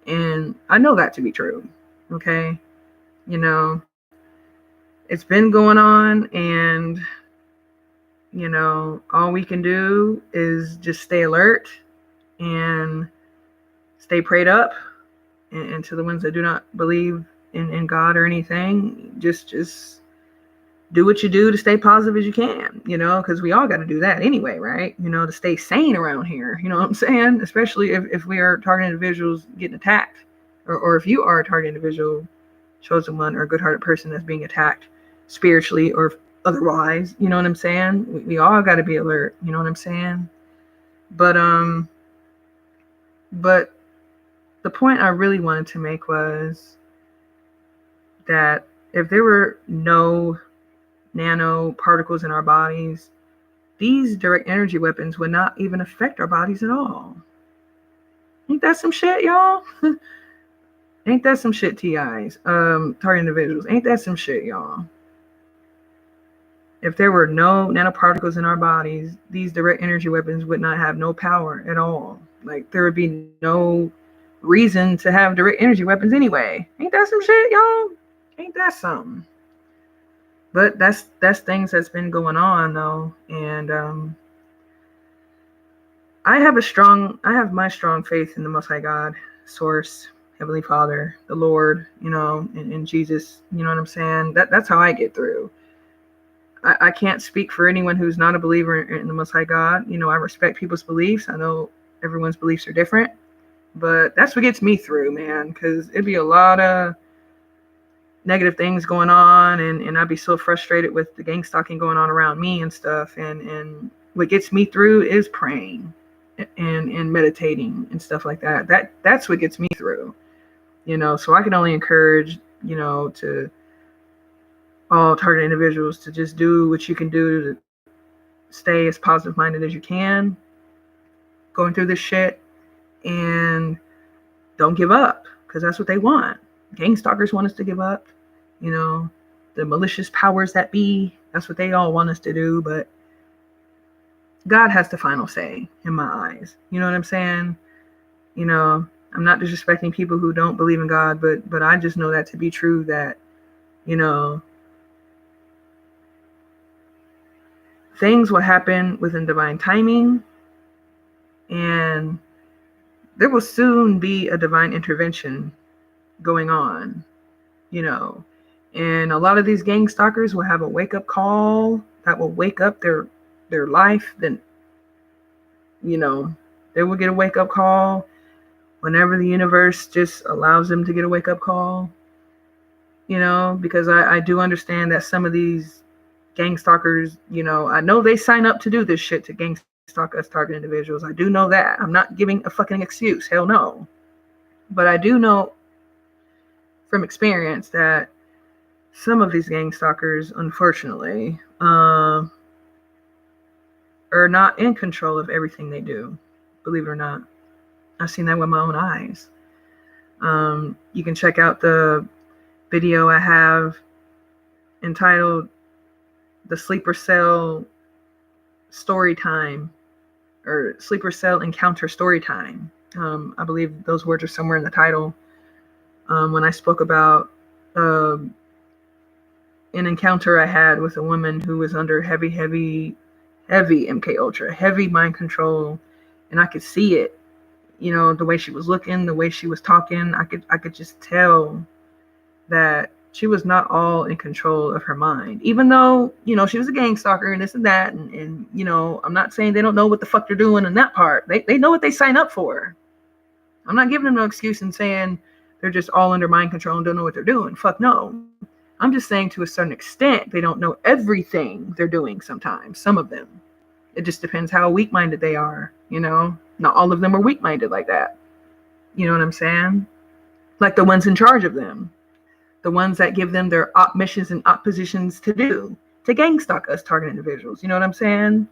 Speaker 1: And I know that to be true. Okay. You know, it's been going on, and, all we can do is just stay alert and stay prayed up. And to the ones that do not believe in God or anything, just do what you do to stay positive as you can, because we all got to do that anyway, right? To stay sane around here, you know what I'm saying? Especially if we are target individuals getting attacked, or if you are a target individual, chosen one, or a good-hearted person that's being attacked spiritually or otherwise, you know what I'm saying? We all got to be alert, you know what I'm saying? But but the point I really wanted to make was that if there were no nanoparticles in our bodies, these direct energy weapons would not even affect our bodies at all. Ain't that some shit, y'all? Ain't that some shit, TIs? Target individuals. Ain't that some shit, y'all? If there were no nanoparticles in our bodies, these direct energy weapons would not have no power at all. Like, there would be no reason to have direct energy weapons anyway. Ain't that some shit, y'all? Ain't that something? But that's things that's been going on, though. And I have my strong faith in the Most High God, Source, Heavenly Father, the Lord, and Jesus. You know what I'm saying? That's how I get through. I can't speak for anyone who's not a believer in the Most High God. I respect people's beliefs. I know everyone's beliefs are different, but that's what gets me through, man, because it'd be a lot of negative things going on, and I'd be so frustrated with the gang stalking going on around me and stuff. And what gets me through is praying and meditating and stuff like that. That's what gets me through. So I can only encourage, to all target individuals to just do what you can do to stay as positive minded as you can going through this shit, and don't give up, because that's what they want. Gang stalkers want us to give up. The malicious powers that be, that's what they all want us to do. But God has the final say in my eyes. You know what I'm saying? I'm not disrespecting people who don't believe in God, but I just know that to be true, that, things will happen within divine timing, and there will soon be a divine intervention going on, and a lot of these gang stalkers will have a wake-up call that will wake up their life. Then, they will get a wake-up call whenever the universe just allows them to get a wake-up call, because I do understand that some of these gang stalkers, I know they sign up to do this shit, to gang stalk us target individuals. I do know that. I'm not giving a fucking excuse. Hell no. But I do know from experience that some of these gang stalkers, unfortunately, are not in control of everything they do. Believe it or not. I've seen that with my own eyes. You can check out the video I have entitled The Sleeper Cell Story Time, or Sleeper Cell Encounter Story Time. I believe those words are somewhere in the title. When I spoke about an encounter I had with a woman who was under heavy MK Ultra, heavy mind control, and I could see it. The way she was looking, the way she was talking, I could just tell that she was not all in control of her mind, even though, she was a gang stalker and this and that. And I'm not saying they don't know what the fuck they're doing in that part. They know what they sign up for. I'm not giving them no excuse and saying they're just all under mind control and don't know what they're doing. Fuck no. I'm just saying, to a certain extent, they don't know everything they're doing sometimes, some of them. It just depends how weak-minded they are, Not all of them are weak-minded like that. You know what I'm saying? Like the ones in charge of them. The ones that give them their op missions and op positions to do, to gang stalk us target individuals. You know what I'm saying?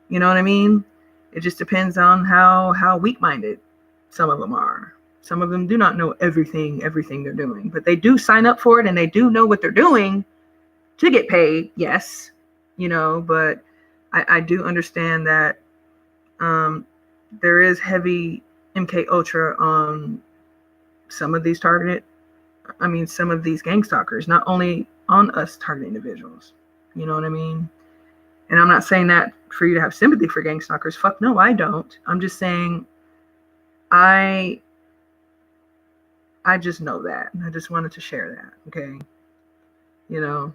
Speaker 1: You know what I mean? It just depends on how weak-minded some of them are. Some of them do not know everything they're doing, but they do sign up for it, and they do know what they're doing to get paid. Yes, but I do understand that there is heavy MK Ultra on some of these gang stalkers, not only on us target individuals. You know what I mean? And I'm not saying that for you to have sympathy for gang stalkers. Fuck no, I don't. I'm just saying I just know that. I just wanted to share that, okay? You know,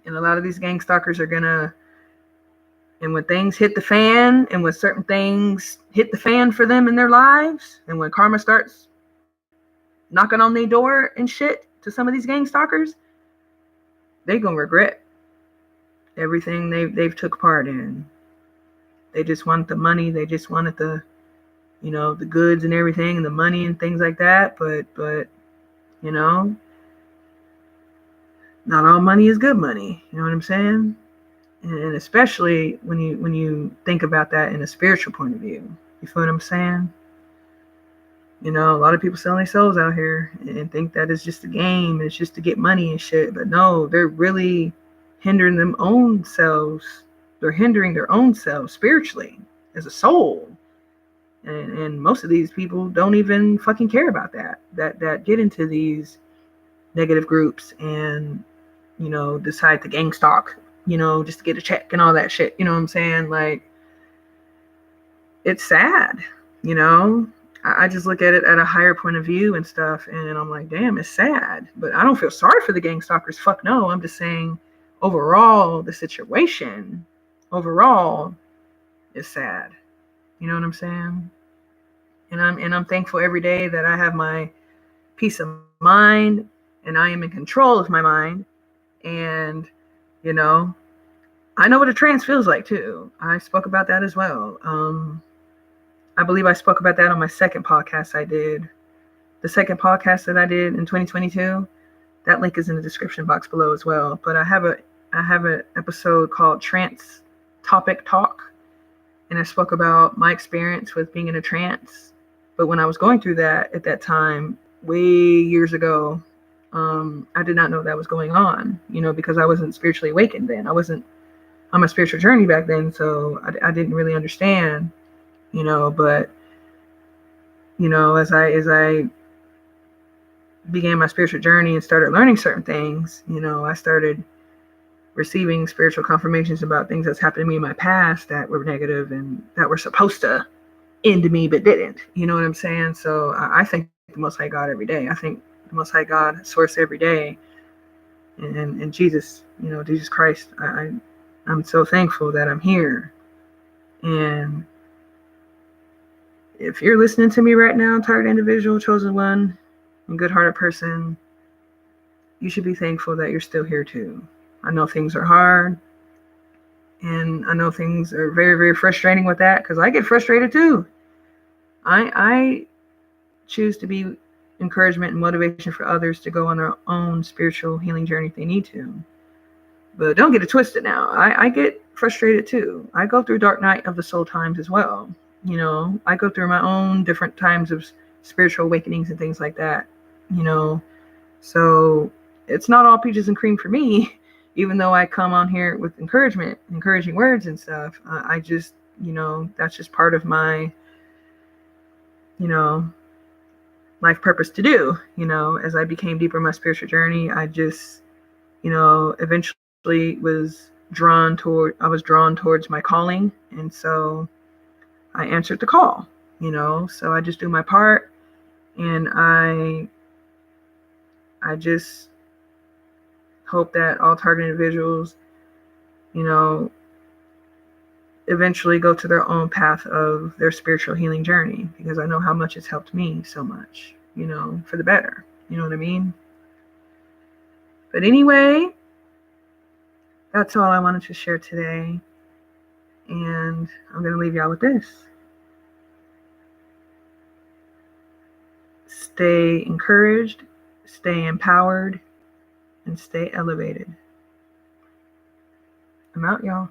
Speaker 1: and a lot of these gang stalkers are gonna, and when things hit the fan, and when certain things hit the fan for them in their lives, and when karma starts knocking on their door and shit to some of these gang stalkers, they gonna regret everything they've took part in. They just want the money. They just wanted the, the goods and everything, and the money and things like that. But not all money is good money. You know what I'm saying? And especially when you think about that in a spiritual point of view. You feel what I'm saying? A lot of people selling their souls out here and think that it's just a game. It's just to get money and shit. But no, they're really hindering their own selves. They're hindering their own selves spiritually as a soul. And most of these people don't even fucking care about that get into these negative groups and, decide to gang stalk, just to get a check and all that shit. You know what I'm saying? Like, it's sad, I just look at it at a higher point of view and stuff, and I'm like, damn, it's sad. But I don't feel sorry for the gang stalkers. Fuck no. I'm just saying, overall, the situation overall is sad. You know what I'm saying? And I'm thankful every day that I have my peace of mind and I am in control of my mind. And, I know what a trance feels like too. I spoke about that as well. I believe I spoke about that on my second podcast I did. The second podcast that I did in 2022, that link is in the description box below as well. But I have an episode called Trance Topic Talk, and I spoke about my experience with being in a trance. But when I was going through that at that time, way years ago, I did not know that was going on, because I wasn't spiritually awakened then. I wasn't on my spiritual journey back then, so I didn't really understand, but, as I began my spiritual journey and started learning certain things, I started receiving spiritual confirmations about things that's happened to me in my past that were negative and that were supposed to end me but didn't. You know what I'm saying? So I thank the Most High God every day. I think the Most High God, source every day, and Jesus, Jesus Christ. I'm so thankful that I'm here. And if you're listening to me right now, target individual, chosen one, and good-hearted person, you should be thankful that you're still here too. I know things are hard, and I know things are very, very frustrating with that, because I get frustrated too. I choose to be encouragement and motivation for others to go on their own spiritual healing journey if they need to. But don't get it twisted now. I get frustrated too. I go through dark night of the soul times as well. I go through my own different times of spiritual awakenings and things like that. So it's not all peaches and cream for me, even though I come on here with encouragement, encouraging words and stuff. I just, that's just part of my, life purpose to do. As I became deeper in my spiritual journey, I just, eventually was drawn towards my calling. And so I answered the call, so I just do my part, and I just hope that all target individuals, eventually go to their own path of their spiritual healing journey, because I know how much it's helped me so much, for the better. You know what I mean? But anyway, that's all I wanted to share today. And I'm going to leave y'all with this. Stay encouraged, stay empowered, and stay elevated. I'm out, y'all.